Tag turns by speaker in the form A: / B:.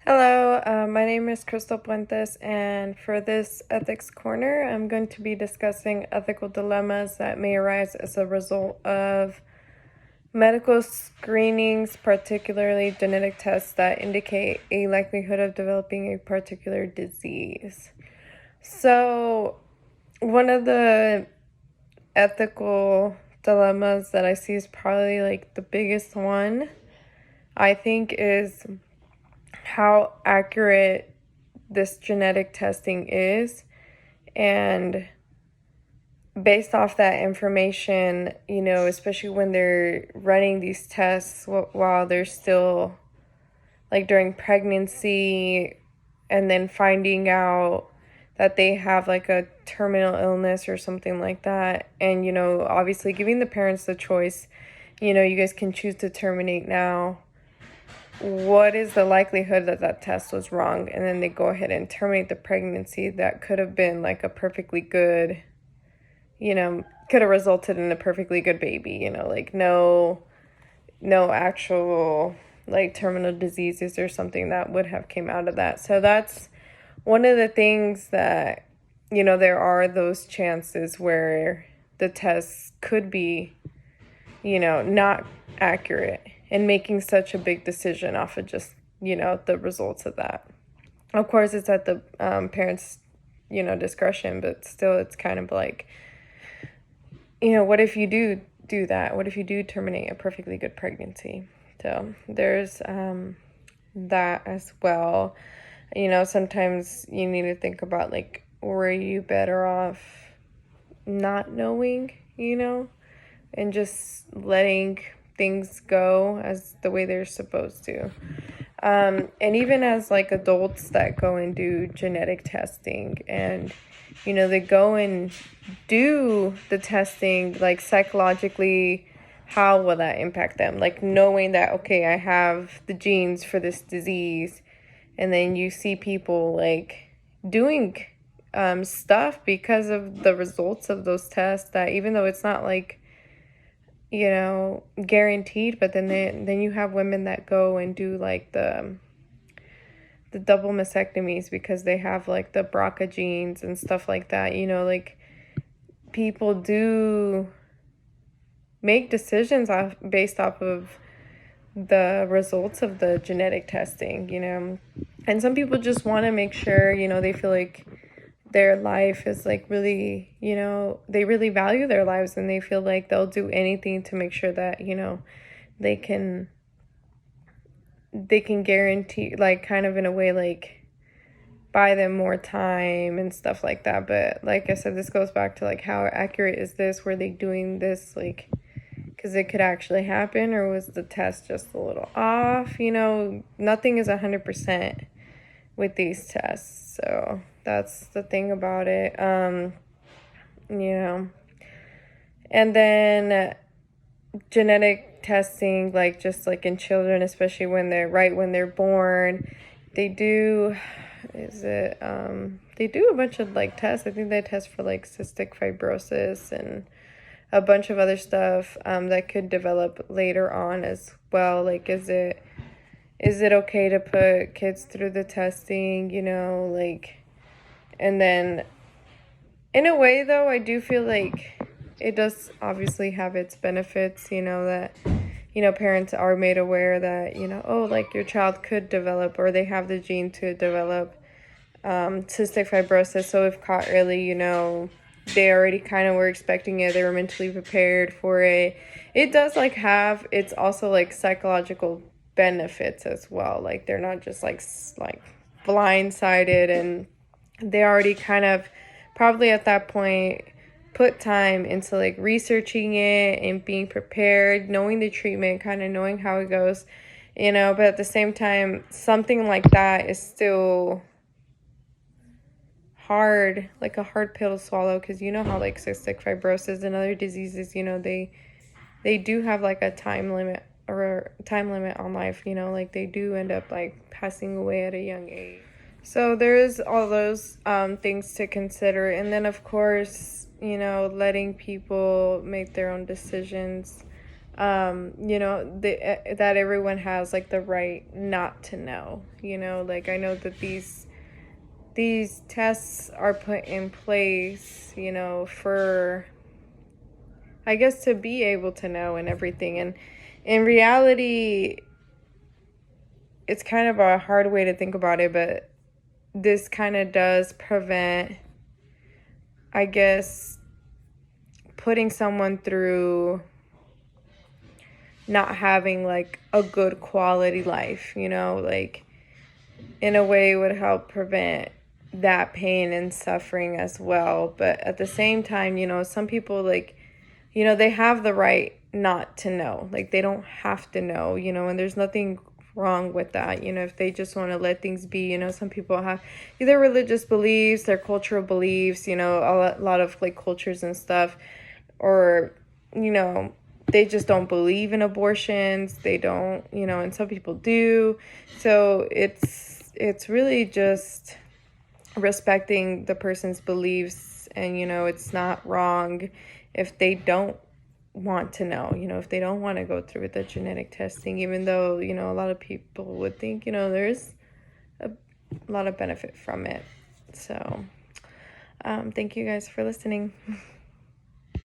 A: Hello, my name is Crystal Puentes, and for this Ethics Corner, I'm going to be discussing ethical dilemmas that may arise as a result of medical screenings, particularly genetic tests that indicate a likelihood of developing a particular disease. So, one of the ethical dilemmas that I see is probably like the biggest one, I think, is how accurate this genetic testing is. And based off that information, especially when they're running these tests while they're still like during pregnancy, and then finding out that they have like a terminal illness or something like that. And, obviously giving the parents the choice, you guys can choose to terminate now. What is the likelihood that that test was wrong? And then they go ahead and terminate the pregnancy that could have been like a perfectly good, could have resulted in a perfectly good baby, like no actual like terminal diseases or something that would have came out of that. So that's one of the things that, there are those chances where the tests could be, not accurate, and making such a big decision off of just, the results of that. Of course, it's at the parents', discretion, but still it's kind of like, what if you do that? What if you do terminate a perfectly good pregnancy? So there's that as well. Sometimes you need to think about like, were you better off not knowing, and just letting things go as the way they're supposed to. And even as like adults that go and do genetic testing, and they go and do the testing, like psychologically, how will that impact them? Like knowing that, okay, I have the genes for this disease, and then you see people like doing stuff because of the results of those tests, that even though it's not like, guaranteed, but then you have women that go and do like the double mastectomies because they have like the BRCA genes and stuff like that. Like people do make decisions based off of the results of the genetic testing, and some people just want to make sure, they feel like their life is like really, they really value their lives, and they feel like they'll do anything to make sure that, they can guarantee, like kind of in a way, like buy them more time and stuff like that. But like I said, this goes back to like, how accurate is this? Were they doing this like because it could actually happen, or was the test just a little off? Nothing is 100% with these tests. So that's the thing about it. And then genetic testing, like just like in children, especially when they're born, they do they do a bunch of like tests. I think they test for like cystic fibrosis and a bunch of other stuff that could develop later on as well. Like, is it okay to put kids through the testing, like, and then in a way though, I do feel like it does obviously have its benefits, that, parents are made aware that, oh, like your child could develop, or they have the gene to develop cystic fibrosis. So if caught early, they already kind of were expecting it. They were mentally prepared for it. It does like have, it's also like psychological benefits as well. Like they're not just like blindsided, and they already kind of probably at that point put time into like researching it and being prepared, knowing the treatment, kind of knowing how it goes, but at the same time, something like that is still hard, like a hard pill to swallow, because how like cystic fibrosis and other diseases, they do have like a time limit on life, like they do end up like passing away at a young age. So there's all those things to consider. And then of course, letting people make their own decisions You know, that everyone has like the right not to know. You know, like I know that these tests are put in place, you know, for, I guess, to be able to know and everything. And in reality, it's kind of a hard way to think about it, but this kind of does prevent, I guess, putting someone through not having like a good quality life, you know, like in a way would help prevent that pain and suffering as well. But at the same time, you know, some people, like, you know, they have the right not to know. Like they don't have to know, you know, and there's nothing wrong with that. You know, if they just want to let things be, you know, some people have either religious beliefs, their cultural beliefs, you know, a lot of like cultures and stuff, or, you know, they just don't believe in abortions. They don't, you know, and some people do. So it's really just respecting the person's beliefs, and, you know, it's not wrong if they don't want to know, you know, if they don't want to go through with the genetic testing, even though, you know, a lot of people would think, you know, there's a lot of benefit from it. So thank you guys for listening.